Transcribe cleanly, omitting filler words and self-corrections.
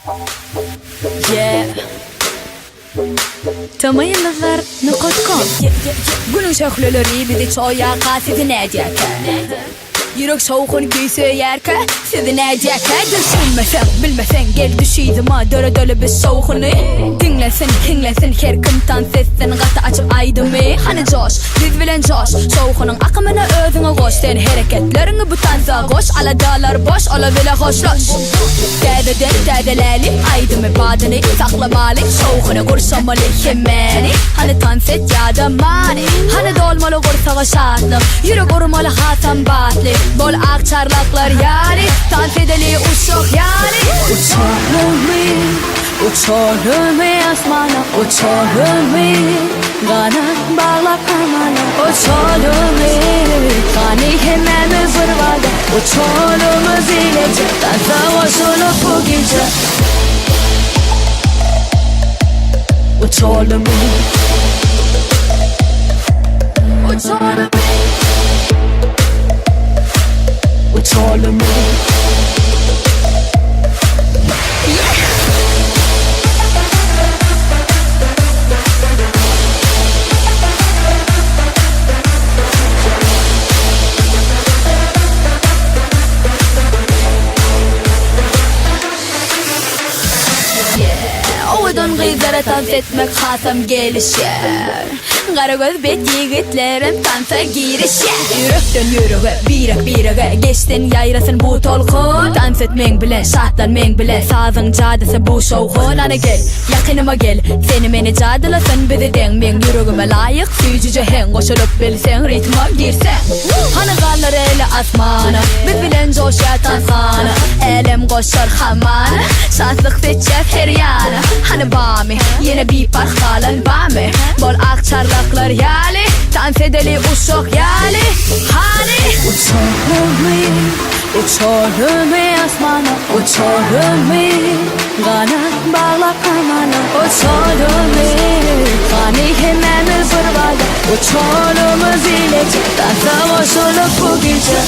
Yeah. Tamayınızlar.com Günün şöhleleri bizi çoğuya sizi ne diyeke Yürek soğukun giysi yerke sizi ne diyeke Düşünmesen bilmesen gel düşüydüma döre döle bir soğukunu Dinlesin hinlesin her kımtan sessin gata açıp aydımı Hani coş biz bilen coş soğukunun akımını özüne koş Sen hareketlerini bu tanza koş ala dağlar boş ola bile hoşloş Dedeleri aydımı badını saklamalı soğukunu kursamalı hemmeni Hani tanset ya da mani Hani dolmalı kursağı şartlı Yürek urmalı hatam batlı Bol akçarlaklar yani Dans edeli uçuk yani Uçalım mı asmana Uçalım mı Kanat bağla parmağına Uçalım mı Hani hemen zırvada Uçalım zilece Dansa hoşunu bu gece Uçalım mı Uçalım mı Uçalım mı Oğudun kızlara dans etmek hasam gelişer Karagöz bet yigitlerim dansa girişer Yürekten yüreğe birege Geçtin yayrasın bu tolkun Dans etmen bile şahtlanmen bile Sazın cadisi bu şovkun Hani gel yakınıma gel Seni meni cadılasın bizi denmen Yüreğime layık süyücüce hen Koşulup bilsen ritma girsen Hani kallar eli asmana Biz bilen coşar tansana Elim koşar hamana Şanslık seçer her yana Hani bami yine bir park kalan bami Bol akçarlaklar yali Dans edeli uşak yali Hani Uçalım mı asmana Uçalım mı Kanat bağla parmağına Uçalım mı Hani hemen zırvada Uçalım zilece Dansa hoşunu bu gece